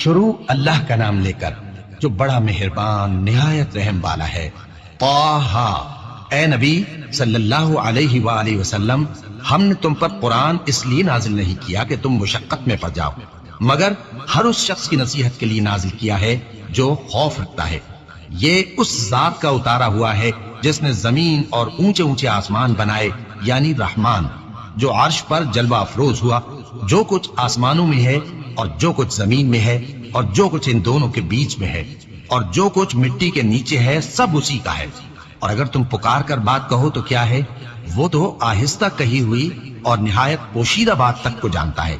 شروع اللہ کا نام لے کر جو بڑا مہربان نہایت رحم والا ہے۔ طٰہٰ، اے نبی صلی اللہ علیہ وآلہ وسلم، ہم نے تم پر قرآن اس لیے نازل نہیں کیا کہ تم مشقت میں پڑ جاؤ، مگر ہر اس شخص کی نصیحت کے لیے نازل کیا ہے جو خوف رکھتا ہے۔ یہ اس ذات کا اتارا ہوا ہے جس نے زمین اور اونچے اونچے آسمان بنائے، یعنی رحمان، جو عرش پر جلوہ افروز ہوا۔ جو کچھ آسمانوں میں ہے اور جو کچھ زمین میں ہے اور جو کچھ ان دونوں کے بیچ میں ہے اور جو کچھ مٹی کے نیچے ہے، سب اسی کا ہے۔ اور اگر تم پکار کر بات کہو تو کیا ہے، وہ تو آہستہ کہی ہوئی اور نہایت پوشیدہ بات تک کو جانتا ہے۔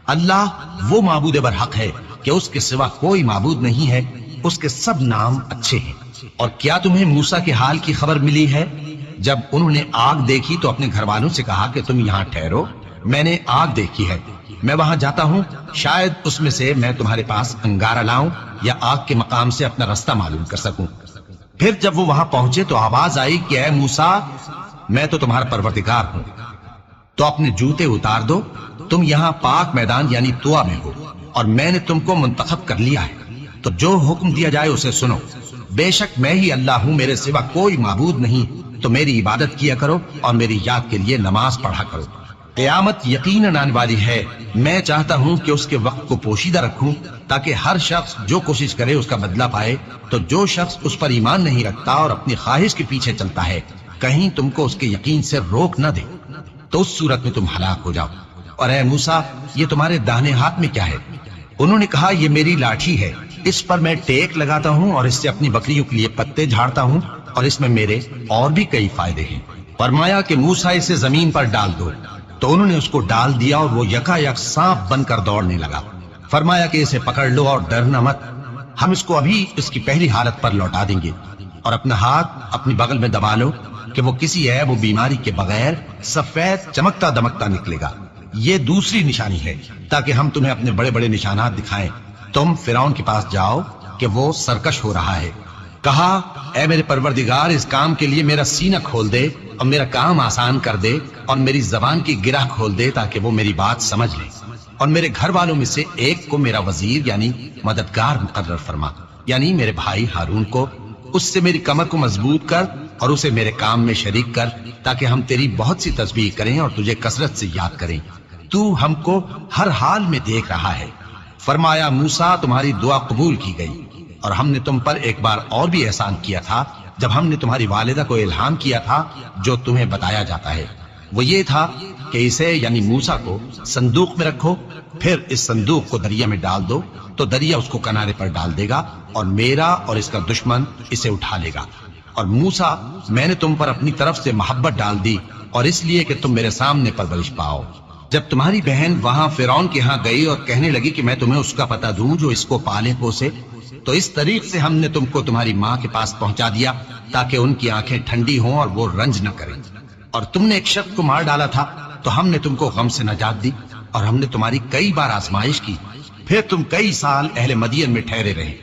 اللہ وہ معبود برحق ہے کہ اس کے سوا کوئی معبود نہیں ہے، اس کے سب نام اچھے ہیں۔ اور کیا تمہیں موسیٰ کے حال کی خبر ملی ہے؟ جب انہوں نے آگ دیکھی تو اپنے گھر والوں سے کہا کہ تم یہاں ٹھہرو، میں نے آگ دیکھی ہے، میں وہاں جاتا ہوں، شاید اس میں سے میں تمہارے پاس انگارہ لاؤں یا آگ کے مقام سے اپنا رستہ معلوم کر سکوں۔ پھر جب وہ وہاں پہنچے تو آواز آئی کہ اے موسیٰ، میں تو تمہارا پروردگار ہوں، تو اپنے جوتے اتار دو، تم یہاں پاک میدان یعنی طویٰ میں ہو، اور میں نے تم کو منتخب کر لیا ہے، تو جو حکم دیا جائے اسے سنو۔ بے شک میں ہی اللہ ہوں، میرے سوا کوئی معبود نہیں، تو میری عبادت کیا کرو اور میری یاد کے لیے نماز پڑھا کرو۔ قیامت یقیناً آنے والی ہے، میں چاہتا ہوں کہ اس کے وقت کو پوشیدہ رکھوں تاکہ ہر شخص جو کوشش کرے اس کا بدلہ پائے۔ تو جو شخص اس پر ایمان نہیں رکھتا اور اپنی خواہش کے پیچھے چلتا ہے، کہیں تم کو اس کے یقین سے روک نہ دے، تو اس صورت میں تم ہلاک ہو جاؤ۔ اور اے موسیٰ، یہ تمہارے داہنے ہاتھ میں کیا ہے؟ انہوں نے کہا یہ میری لاٹھی ہے، اس پر میں ٹیک لگاتا ہوں اور اس سے اپنی بکریوں کے لیے پتے جھاڑتا ہوں، اور اس میں میرے اور بھی کئی فائدے ہیں۔ فرمایا کہ موسیٰ اسے زمین پر ڈال دو، تو انہوں نے اس کو ڈال دیا اور وہ یکا یک سانپ بن کر دوڑنے لگا۔ فرمایا کہ اسے پکڑ لو اور ڈرنا مت، ہم اس کو ابھی اس کی پہلی حالت پر لوٹا دیں گے، اور اپنا ہاتھ اپنی بغل میں دبا لو کہ وہ کسی عیب و بیماری کے بغیر سفید چمکتا دمکتا نکلے گا۔ یہ دوسری نشانی ہے تاکہ ہم تمہیں اپنے بڑے بڑے نشانات دکھائیں۔ تم فرعون کے پاس جاؤ کہ وہ سرکش ہو رہا ہے۔ کہا اے میرے پروردگار، اس کام کے لیے میرا سینہ کھول دے اور میرا کام آسان کر دے اور میری زبان کی گرہ کھول دے تاکہ وہ میری بات سمجھ لے، اور میرے گھر والوں میں سے ایک کو میرا وزیر یعنی مددگار مقرر فرما، یعنی میرے بھائی ہارون کو۔ اس سے میری کمر کو مضبوط کر اور اسے میرے کام میں شریک کر تاکہ ہم تیری بہت سی تسبیح کریں اور تجھے کثرت سے یاد کریں، تو ہم کو ہر حال میں دیکھ رہا ہے۔ فرمایا موسیٰ، تمہاری دعا قبول کی گئی، اور ہم نے تم پر ایک بار اور بھی احسان کیا تھا جب ہم نے تمہاری والدہ کو الہام کیا تھا جو تمہیں بتایا جاتا ہے۔ وہ یہ تھا کہ اسے یعنی موسیٰ کو صندوق میں رکھو، پھر اس صندوق کو دریا میں ڈال دو تو دریا اس کو کنارے پر ڈال دے گا، اور میرا اور اس کا دشمن اسے اٹھا لے گا۔ اور موسیٰ، میں نے تم پر اپنی طرف سے محبت ڈال دی، اور اس لیے کہ تم میرے سامنے پرورش پاؤ۔ جب تمہاری بہن وہاں فرعون کے ہاں گئی اور کہنے لگی کہ میں تمہیں اس کا پتہ دوں جو اس کو پالے پوسے، تو اس طریق سے ہم نے تم کو تمہاری ماں کے پاس پہنچا دیا تاکہ ان کی آنکھیں ٹھنڈی ہوں اور وہ رنج نہ کریں۔ اور تم نے ایک شخص کو مار ڈالا تھا تو ہم نے تم کو غم سے نجات دی، اور ہم نے تمہاری کئی بار آزمائش کی، پھر تم کئی سال اہل مدین میں ٹھہرے رہے۔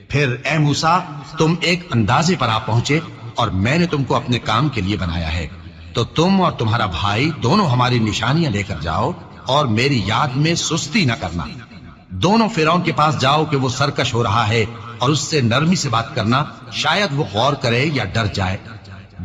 پھر اے موسیٰ، تم ایک اندازے پر آ پہنچے اور میں نے تم کو اپنے کام کے لیے بنایا ہے، تو تم اور تمہارا بھائی دونوں ہماری نشانیاں لے کر جاؤ اور میری یاد میں سستی نہ کرنا۔ دونوں فرعون کے پاس جاؤ کہ وہ سرکش ہو رہا ہے، اور اس سے نرمی سے بات کرنا، شاید وہ غور کرے یا ڈر جائے۔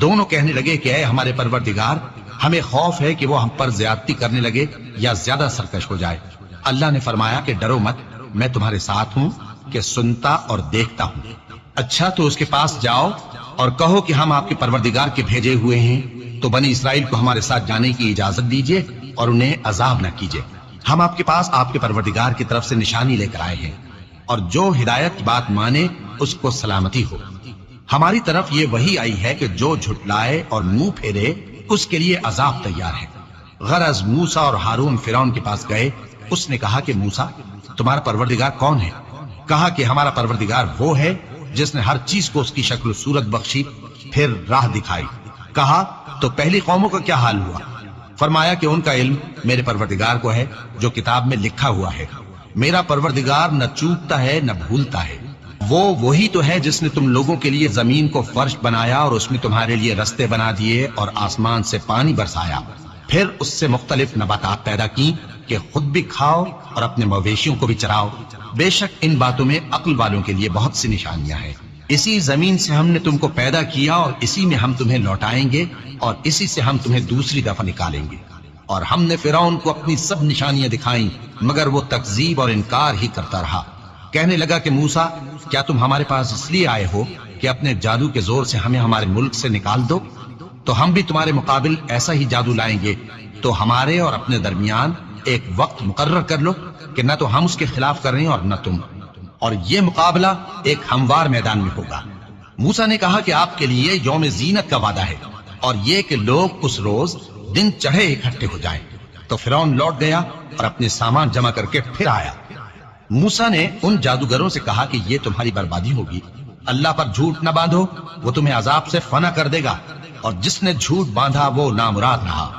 دونوں کہنے لگے کہ اے ہمارے پروردگار، ہمیں خوف ہے کہ وہ ہم پر زیادتی کرنے لگے یا زیادہ سرکش ہو جائے۔ اللہ نے فرمایا کہ ڈرو مت، میں تمہارے ساتھ ہوں کہ سنتا اور دیکھتا ہوں۔ اچھا تو اس کے پاس جاؤ اور کہو کہ ہم آپ کے پروردگار کے بھیجے ہوئے ہیں، تو بنی اسرائیل کو ہمارے ساتھ جانے کی اجازت دیجیے اور انہیں عذاب نہ کیجیے۔ ہم آپ کے پاس آپ کے پروردگار کی طرف سے نشانی لے کر آئے ہیں، اور جو ہدایت کی بات مانے اس کو سلامتی ہو۔ ہماری طرف یہ وحی آئی ہے کہ جو جھٹلائے اور منہ پھیرے اس کے لیے عذاب تیار ہے۔ غرض موسیٰ اور ہارون فرعون کے پاس گئے۔ اس نے کہا کہ موسیٰ، تمہارا پروردگار کون ہے؟ کہا کہ ہمارا پروردگار وہ ہے جس نے ہر چیز کو اس کی شکل و صورت بخشی، پھر راہ دکھائی۔ کہا تو پہلی قوموں کا کیا حال ہوا؟ فرمایا کہ ان کا علم میرے پروردگار کو ہے جو کتاب میں لکھا ہوا ہے۔ میرا پروردگار نہ چوکتا ہے نہ بھولتا ہے۔ وہ وہی تو ہے جس نے تم لوگوں کے لیے زمین کو فرش بنایا اور اس میں تمہارے لیے رستے بنا دیے اور آسمان سے پانی برسایا، پھر اس سے مختلف نباتات پیدا کی کہ خود بھی کھاؤ اور اپنے مویشیوں کو بھی چراؤ۔ بے شک ان باتوں میں عقل والوں کے لیے بہت سی نشانیاں ہیں۔ اسی زمین سے ہم نے تم کو پیدا کیا اور اسی میں ہم تمہیں لوٹائیں گے اور اسی سے ہم تمہیں دوسری دفعہ نکالیں گے۔ اور ہم نے فرعون کو اپنی سب نشانیاں دکھائیں مگر وہ تکذیب اور انکار ہی کرتا رہا۔ کہنے لگا کہ موسیٰ، کیا تم ہمارے پاس اس لیے آئے ہو کہ اپنے جادو کے زور سے ہمیں ہمارے ملک سے نکال دو؟ تو ہم بھی تمہارے مقابل ایسا ہی جادو لائیں گے، تو ہمارے اور اپنے درمیان ایک وقت مقرر کر لو کہ نہ تو ہم اس کے خلاف کر رہے ہیں اور نہ تم، اور یہ مقابلہ ایک ہموار میدان میں ہوگا۔ موسیٰ نے کہا کہ آپ کے لیے یوم زینت کا وعدہ ہے اور یہ کہ لوگ اس روز دن چڑھے اکٹھے ہو جائیں۔ تو فرعون لوٹ گیا اور اپنے سامان جمع کر کے پھر آیا۔ موسیٰ نے ان جادوگروں سے کہا کہ یہ تمہاری بربادی ہوگی، اللہ پر جھوٹ نہ باندھو، وہ تمہیں عذاب سے فنا کر دے گا، اور جس نے جھوٹ باندھا وہ نامراد رہا۔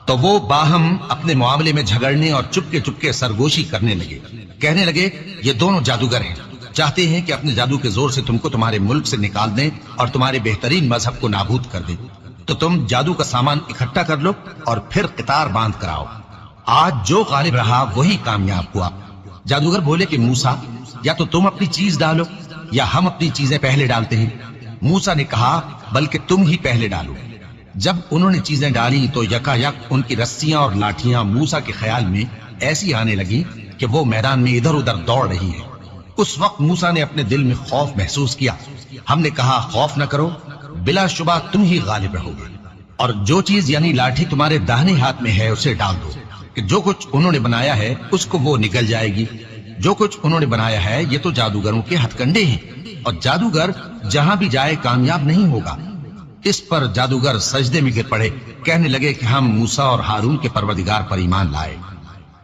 تو وہ باہم اپنے معاملے میں جھگڑنے اور چپکے چپکے سرگوشی کرنے لگے۔ کہنے لگے یہ دونوں جادوگر ہیں، چاہتے ہیں کہ اپنے جادو کے زور سے تم کو تمہارے ملک سے نکال دیں اور تمہارے بہترین مذہب کو نابود کر دیں۔ تو تم جادو کا سامان اکٹھا کر لو اور پھر قطار باندھ کر آؤ، آج جو غالب رہا وہی کامیاب ہوا۔ جادوگر بولے کہ موسیٰ، یا تو تم اپنی چیز ڈالو یا ہم اپنی چیزیں پہلے ڈالتے ہیں۔ موسیٰ نے کہا بلکہ تم ہی پہلے ڈالو۔ جب انہوں نے چیزیں ڈالی تو یکا یک ان کی رسیاں اور لاٹھیاں موسیٰ کے خیال میں ایسی آنے لگی کہ وہ میدان میں ادھر ادھر دوڑ رہی ہے۔ اس وقت موسیٰ نے اپنے دل میں خوف محسوس کیا۔ ہم نے کہا خوف نہ کرو، بلا شبہ تم ہی غالب رہو گے، اور جو چیز یعنی لاٹھی تمہارے داہنے ہاتھ میں ہے اسے ڈال دو کہ جو کچھ انہوں نے بنایا ہے اس کو وہ نگل جائے گی۔ جو کچھ انہوں نے بنایا ہے یہ تو جادوگروں کے ہتھ کنڈے ہیں، اور جادوگر جہاں بھی جائے کامیاب نہیں ہوگا۔ اس پر جادوگر سجدے میں گر پڑے، کہنے لگے کہ ہم موسیٰ اور ہارون کے پروردگار پر ایمان لائے۔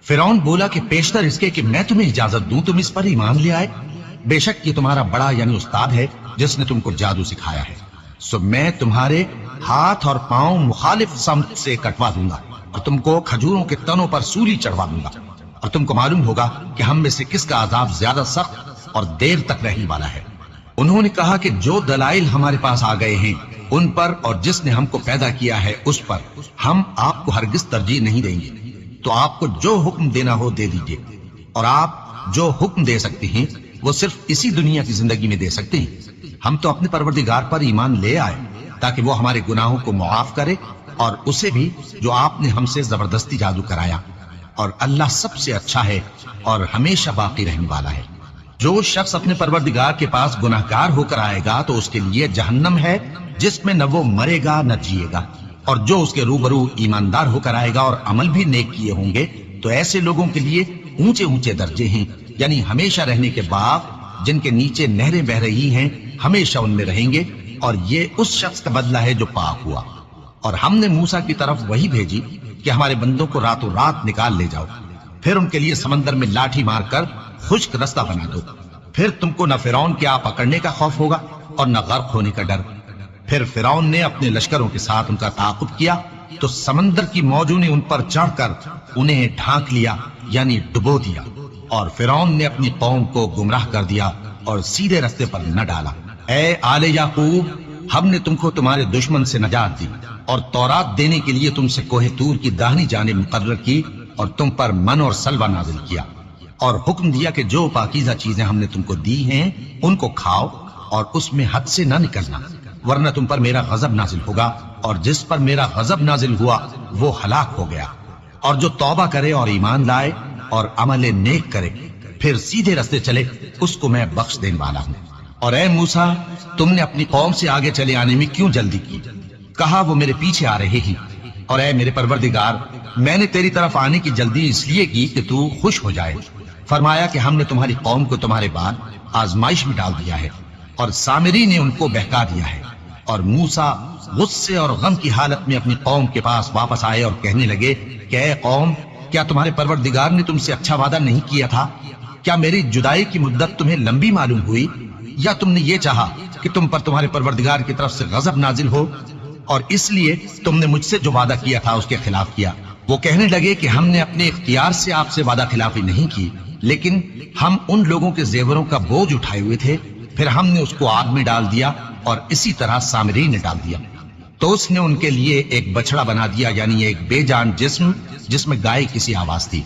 فرعون بولا کہ پیشتر اس کے کہ میں تمہیں اجازت دوں تم اس پر ایمان لے آئے، بے شک یہ تمہارا بڑا یعنی استاد ہے جس نے تم کو جادو سکھایا ہے، سو میں تمہارے ہاتھ اور پاؤں مخالف سمت سے کٹوا دوں گا اور تم کو کھجوروں کے تنوں پر سولی چڑھوا دوں گا، اور تم کو معلوم ہوگا کہ ہم میں سے کس کا عذاب زیادہ سخت اور دیر تک رہنے والا ہے۔ انہوں نے کہا کہ جو دلائل ہمارے پاس آ گئے ہیں ان پر اور جس نے ہم کو پیدا کیا ہے اس پر ہم آپ کو ہرگز ترجیح نہیں دیں گے، تو آپ کو جو حکم دینا ہو دے دیجئے، اور آپ جو حکم دے سکتے ہیں وہ صرف اسی دنیا کی زندگی میں دے سکتے ہیں۔ ہم تو اپنے پروردگار پر ایمان لے آئے تاکہ وہ ہمارے گناہوں کو معاف کرے، اور اسے بھی جو آپ نے ہم سے زبردستی جادو کرایا، اور اللہ سب سے اچھا ہے اور ہمیشہ باقی رہنے والا ہے۔ جو شخص اپنے پروردگار کے پاس گناہگار ہو کر آئے گا تو اس کے لیے جہنم ہے جس میں نہ وہ مرے گا نہ جیے گا، اور جو اس کے روبرو ایماندار ہو کر آئے گا اور عمل بھی نیک کیے ہوں گے تو ایسے لوگوں کے لیے اونچے اونچے درجے ہیں، یعنی ہمیشہ رہنے کے باغ جن کے نیچے نہریں بہ رہی ہیں، ہمیشہ ان میں رہیں گے، اور یہ اس شخص کا بدلہ ہے جو پاک ہوا۔ اور ہم نے موسیٰ کی طرف وہی بھیجی کہ ہمارے بندوں کو راتوں رات نکال لے جاؤ، پھر ان کے لیے سمندر میں لاٹھی مار کر خشک رستہ بنا دو، پھر تم کو نہ فرعون کے آ پکڑنے کا خوف ہوگا اور نہ غرق ہونے کا ڈر۔ پھر فرعون نے اپنے لشکروں کے ساتھ ان کا تعاقب کیا تو سمندر کی موجوں نے ان پر چڑھ کر انہیں ڈھانک لیا یعنی ڈبو دیا، اور فرعون نے اپنی قوم کو گمراہ کر دیا اور سیدھے رستے پر نہ ڈالا۔ اے آل یعقوب، ہم نے تم کو تمہارے دشمن سے نجات دی اور تورات دینے کے لیے تم سے کوہ طور کی داہنی جانب مقرر کی، اور تم پر من اور سلوہ نازل کیا، اور حکم دیا کہ جو پاکیزہ چیزیں ہم نے تم کو دی ہیں ان کو کھاؤ اور اس میں حد سے نہ نکلنا، ورنہ تم پر میرا غضب نازل ہوگا، اور جس پر میرا غضب نازل ہوا وہ ہلاک ہو گیا۔ اور جو توبہ کرے اور ایمان لائے اور عمل نیک کرے پھر سیدھے رستے چلے اس کو میں بخش دینے والا ہوں۔ اور اے موسیٰ، تم نے اپنی قوم سے آگے چلے آنے میں کیوں جلدی کی؟ کہا وہ میرے پیچھے آ رہے ہیں۔ اور اے میرے پروردگار، میں نے تیری طرف آنے کی جلدی اس لیے کی کہ تو خوش ہو جائے۔ فرمایا کہ ہم نے تمہاری قوم کو تمہارے بعد آزمائش میں ڈال دیا ہے، اور سامری نے ان کو بہکا دیا ہے۔ اور موسیٰ غصے اور غم کی حالت میں اپنی قوم کے پاس واپس آئے اور کہنے لگے کہ اے قوم، کیا تمہارے پروردگار نے تم سے اچھا وعدہ نہیں کیا تھا؟ کیا میری جدائی کی مدت تمہیں لمبی معلوم ہوئی، یا تم نے یہ چاہا کہ تم پر تمہارے پروردگار کی طرف سے غضب نازل ہو، اور اس لیے تم نے مجھ سے جو وعدہ کیا تھا اس کے خلاف کیا؟ وہ کہنے لگے کہ ہم نے اپنے اختیار سے آپ سے وعدہ خلافی نہیں کی، لیکن ہم ان لوگوں کے زیوروں کا بوجھ اٹھائے ہوئے تھے، پھر ہم نے اس کو آگ میں ڈال دیا، اور اسی طرح سامری نے ڈال دیا۔ تو اس نے ان کے لیے ایک بچڑا بنا دیا، یعنی ایک بے جان جسم جس میں گائے کسی آواز تھی۔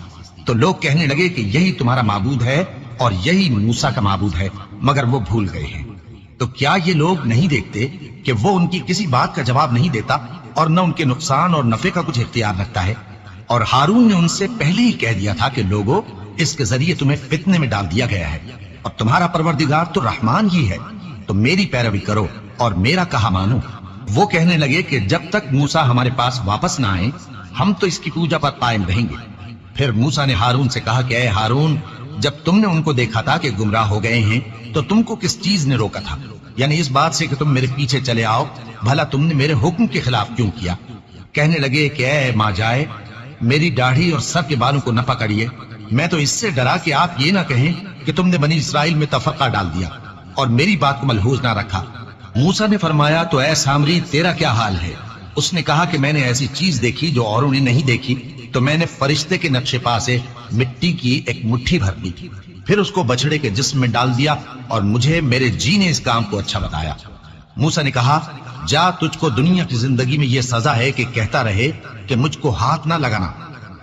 تو لوگ کہنے لگے کہ یہی تمہارا معبود ہے اور یہی موسیٰ کا معبود ہے، مگر وہ بھول گئے ہیں۔ تو کیا یہ لوگ نہیں دیکھتے کہ وہ ان کی کسی بات کا جواب نہیں دیتا اور نہ ان کے نقصان اور نفع کا کچھ اختیار رکھتا ہے؟ اور ہارون نے ان سے پہلے ہی کہہ دیا تھا کہ لوگوں، اس کے ذریعے تمہیں فتنے میں ڈال دیا گیا ہے، اور تمہارا پروردگار تو رحمان ہی ہے، تو میری پیروی کرو اور میرا کہا مانو۔ وہ کہنے لگے کہ جب تک موسیٰ ہمارے پاس واپس نہ آئے ہم تو اس کی پوجا پر قائم رہیں گے۔ پھر موسیٰ نے ہارون سے کہا کہ اے ہارون، جب تم نے ان کو دیکھا تھا کہ گمراہ ہو گئے ہیں تو تم کو کس چیز نے روکا تھا؟ یعنی اس بات سے کہ تم میرے پیچھے چلے آؤ، بھلا تم نے میرے حکم کے خلاف کیوں کیا؟ کہنے لگے کہ اے ماں جائے، میری داڑھی اور سر کے بالوں کو نہ پکڑیے، میں تو اس سے ڈرا کہ آپ یہ نہ کہیں کہ تم نے بنی اسرائیل میں تفرقہ ڈال دیا اور میری بات کو ملحوظ نہ رکھا۔ موسیٰ نے فرمایا تو اے سامری، تیرا کیا حال ہے؟ اس نے کہا کہ میں نے ایسی چیز دیکھی جو اوروں نے نہیں دیکھی، تو میں نے فرشتے کے نقش پا سے مٹی کی ایک مٹھی بھر لی، پھر اس کو بچڑے کے جسم میں ڈال دیا اور مجھے میرے جی نے اس کام کو اچھا بتایا۔ موسیٰ نے کہا جا، تجھ کو دنیا کی زندگی میں یہ سزا ہے کہ کہتا رہے کہ مجھ کو ہاتھ نہ لگانا،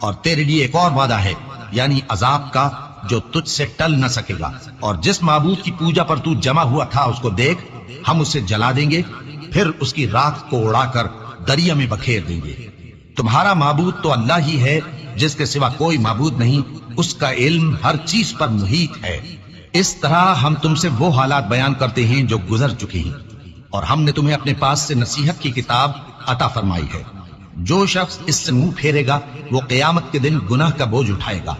اور تیرے لیے ایک اور وعدہ ہے، یعنی عذاب کا جو تجھ سے ٹل نہ سکے گا، اور جس معبود کی پوجا پر تو جمع ہوا تھا اس کو دیکھ، ہم اسے جلا دیں گے، پھر اس کی راکھ کو اڑا کر دریا میں بکھیر دیں گے۔ تمہارا معبود تو اللہ ہی ہے، جس کے سوا کوئی معبود نہیں، اس کا علم ہر چیز پر محیط ہے۔ اس طرح ہم تم سے وہ حالات بیان کرتے ہیں جو گزر چکے ہیں، اور ہم نے تمہیں اپنے پاس سے نصیحت کی کتاب عطا فرمائی ہے۔ جو شخص اس سے منہ پھیرے گا وہ قیامت کے دن گناہ کا بوجھ اٹھائے گا۔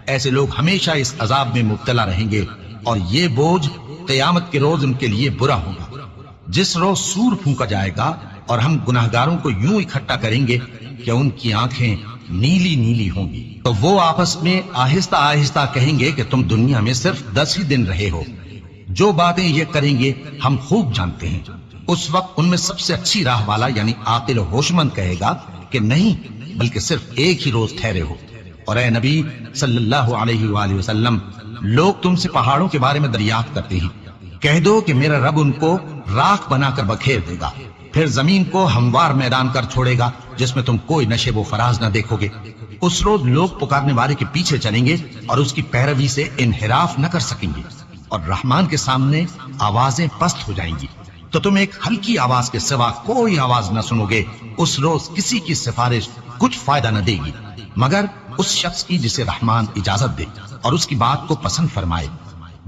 ایسے لوگ ہمیشہ اس عذاب میں مبتلا رہیں گے، اور یہ بوجھ قیامت کے روز ان کے لیے برا ہوگا۔ جس روز سور پھونکا جائے گا اور ہم گناہگاروں کو یوں اکٹھا کریں گے کہ ان کی آنکھیں نیلی نیلی ہوں گی، تو وہ آپس میں آہستہ آہستہ کہیں گے کہ تم دنیا میں صرف 10 ہی دن رہے ہو۔ جو باتیں یہ کریں گے ہم خوب جانتے ہیں۔ اس وقت ان میں سب سے اچھی راہ والا یعنی عاقل و ہوشمند کہے گا کہ نہیں، بلکہ صرف ایک ہی روز ٹھہرے ہو۔ اور اے نبی صلی اللہ علیہ وآلہ وسلم، لوگ تم سے پہاڑوں کے بارے میں دریافت کرتے ہیں، کہہ دو کہ میرا رب ان کو راکھ بنا کر بکھیر دے گا، پھر زمین کو ہموار میدان کر چھوڑے گا جس میں تم کوئی نشیب و فراز نہ دیکھو گے۔ اس روز لوگ پکارنے والے کے پیچھے چلیں گے اور اس کی پیروی سے انحراف نہ کر سکیں گے، اور رحمان کے سامنے آوازیں پست ہو جائیں گی، تو تم ایک ہلکی آواز کے سوا کوئی آواز نہ سنو گے۔ اس روز کسی کی سفارش کچھ فائدہ نہ دے گی مگر اس شخص کی جسے رحمان اجازت دے اور اس کی بات کو پسند فرمائے۔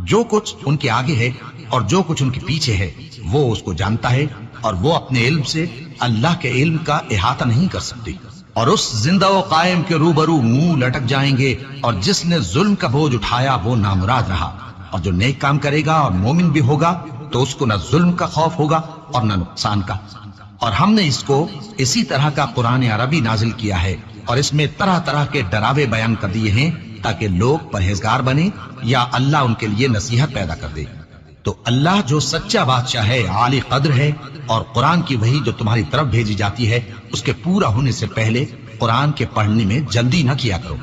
جو کچھ ان کے آگے ہے اور جو کچھ ان کے پیچھے ہے وہ اس کو جانتا ہے، اور وہ اپنے علم سے اللہ کے علم کا احاطہ نہیں کر سکتے۔ اور اس زندہ و قائم کے روبرو منہ لٹک جائیں گے، اور جس نے ظلم کا بوجھ اٹھایا وہ نامراد رہا، اور جو نیک کام کرے گا اور مومن بھی ہوگا تو اس کو نہ ظلم کا خوف ہوگا اور نہ نقصان کا۔ اور ہم نے اس کو اسی طرح کا قرآن عربی نازل کیا ہے، اور اس میں طرح طرح کے ڈراوے بیان کر دیے ہیں تاکہ لوگ پرہیزگار بنیں یا اللہ ان کے لیے نصیحت پیدا کر دے۔ تو اللہ جو سچا بادشاہ ہے، عالی قدر ہے، اور قرآن کی وحی جو تمہاری طرف بھیجی جاتی ہے اس کے پورا ہونے سے پہلے قرآن کے پڑھنے میں جلدی نہ کیا کرو،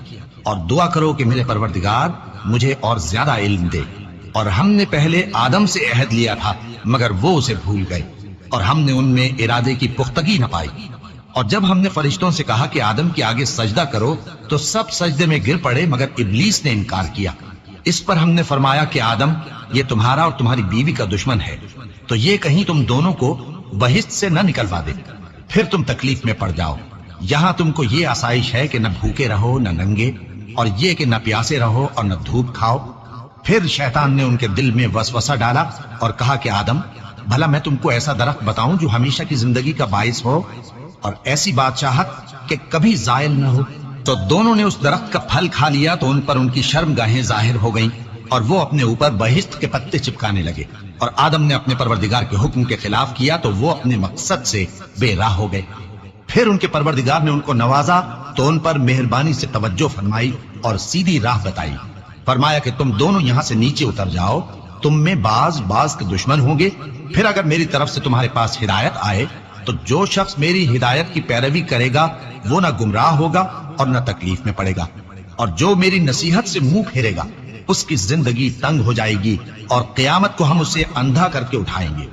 اور دعا کرو کہ میرے پروردگار مجھے اور زیادہ علم دے۔ اور ہم نے پہلے آدم سے عہد لیا تھا مگر وہ اسے بھول گئے، اور ہم نے ان میں ارادے کی پختگی نہ پائی۔ اور جب ہم نے فرشتوں سے کہا کہ آدم کے آگے سجدہ کرو تو سب سجدے میں گر پڑے مگر ابلیس نے انکار کیا۔ اس پر ہم نے فرمایا کہ آدم، یہ تمہارا اور تمہاری بیوی کا دشمن ہے، تو یہ کہیں تم دونوں کو بہشت سے نہ نکلوا دے، پھر تم تکلیف میں پڑ جاؤ۔ یہاں تم کو یہ آسائش ہے کہ نہ بھوکے رہو نہ ننگے، اور یہ کہ نہ پیاسے رہو اور نہ دھوپ کھاؤ۔ پھر شیطان نے ان کے دل میں وسوسہ ڈالا اور کہا کہ آدم، بھلا میں تم کو ایسا درخت بتاؤں جو ہمیشہ کی زندگی کا باعث ہو اور ایسی بادشاہت کہ کبھی زائل نہ ہو؟ تو دونوں نے اس درخت کا پھل کھا لیا تو ان پر ان کی شرم گاہیں ظاہر ہو گئیں، اور وہ اپنے اوپر بہشت کے پتے چپکانے لگے۔ اور آدم نے اپنے پروردگار کے حکم کے خلاف کیا تو وہ اپنے مقصد سے بے راہ ہو گئے۔ پھر ان کے پروردگار نے ان کو نوازا تو ان پر مہربانی سے توجہ فرمائی اور سیدھی راہ بتائی۔ فرمایا کہ تم دونوں یہاں سے نیچے اتر جاؤ، تم میں بعض کے دشمن ہوں گے، پھر اگر میری طرف سے تمہارے پاس ہدایت آئے تو جو شخص میری ہدایت کی پیروی کرے گا وہ نہ گمراہ ہوگا اور نہ تکلیف میں پڑے گا، اور جو میری نصیحت سے منہ پھیرے گا اس کی زندگی تنگ ہو جائے گی، اور قیامت کو ہم اسے اندھا کر کے اٹھائیں گے۔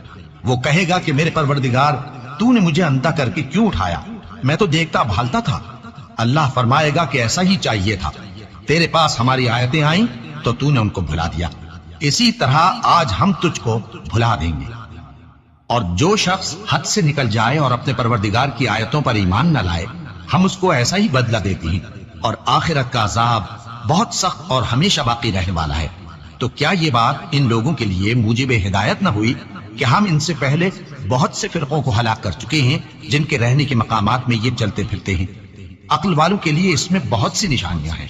وہ کہے گا کہ میرے پروردگار، تو نے مجھے اندھا کر کے کیوں اٹھایا؟ میں تو دیکھتا بھالتا تھا۔ اللہ فرمائے گا کہ ایسا ہی چاہیے تھا، تیرے پاس ہماری آیتیں آئیں تو تو نے ان کو بھلا دیا، اسی طرح آج ہم تجھ کو بھلا دیں گے۔ اور جو شخص حد سے نکل جائے اور اپنے پروردگار کی آیتوں پر ایمان نہ لائے، ہم اس کو ایسا ہی بدلہ دیتے ہیں، اور آخرت کا عذاب بہت سخت اور ہمیشہ باقی رہنے والا ہے۔ تو کیا یہ بات ان لوگوں کے لیے موجب ہدایت نہ ہوئی کہ ہم ان سے پہلے بہت سے فرقوں کو ہلاک کر چکے ہیں جن کے رہنے کے مقامات میں یہ چلتے پھرتے ہیں؟ عقل والوں کے لیے اس میں بہت سی نشانیاں ہیں۔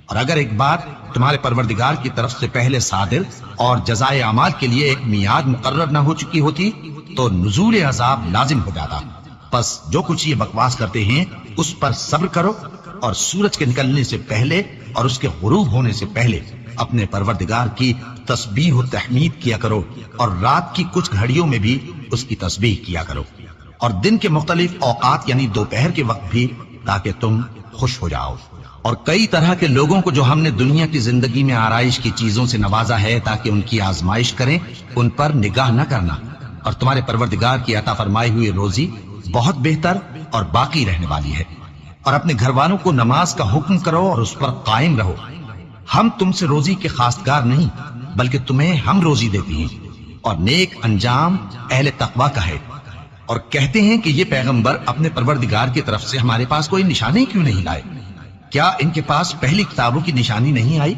اور اگر ایک بات تمہارے پروردگار کی طرف سے پہلے صادر اور جزائے اعمال کے لیے ایک میعاد مقرر نہ ہو چکی ہوتی تو نزول عذاب لازم ہو جاتا۔ پس جو کچھ یہ بکواس کرتے ہیں اس پر صبر کرو، اور سورج کے نکلنے سے پہلے اور اس کے غروب ہونے سے پہلے اپنے پروردگار کی تسبیح و تحمید کیا کرو، اور رات کی کچھ گھڑیوں میں بھی اس کی تسبیح کیا کرو، اور دن کے مختلف اوقات یعنی دوپہر کے وقت بھی، تاکہ تم خوش ہو جاؤ۔ اور کئی طرح کے لوگوں کو جو ہم نے دنیا کی زندگی میں آرائش کی چیزوں سے نوازا ہے تاکہ ان کی آزمائش کریں، ان پر نگاہ نہ کرنا، اور تمہارے پروردگار کی عطا فرمائی ہوئی روزی بہت بہتر اور باقی رہنے والی ہے۔ اور اپنے گھر والوں کو نماز کا حکم کرو اور اس پر قائم رہو۔ ہم تم سے روزی کے خواستگار نہیں، بلکہ تمہیں ہم روزی دیتے ہیں، اور نیک انجام اہل تقوی کا ہے۔ اور کہتے ہیں کہ یہ پیغمبر اپنے پروردگار کی طرف سے ہمارے پاس کوئی نشانی کیوں نہیں لائے؟ کیا ان کے پاس پہلی کتابوں کی نشانی نہیں آئی؟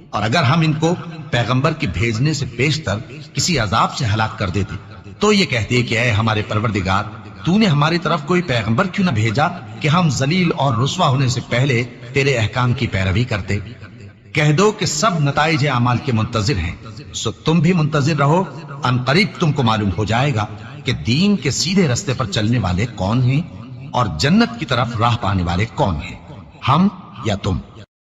اور اگر ہم ان کو پیغمبر کے بھیجنے سے پیشتر کسی عذاب سے ہلاک کر دیتے تو یہ کہتے کہ اے ہمارے پروردگار، تو نے ہماری طرف کوئی پیغمبر کیوں نہ بھیجا کہ ہم ذلیل اور رسوا ہونے سے پہلے تیرے احکام کی پیروی کرتے۔ کہہ دو کہ سب نتائج اعمال کے منتظر ہیں، سو تم بھی منتظر رہو، ان قریب تم کو معلوم ہو جائے گا کہ دین کے سیدھے رستے پر چلنے والے کون ہیں اور جنت کی طرف راہ پانے والے کون ہیں، ہم یا تم۔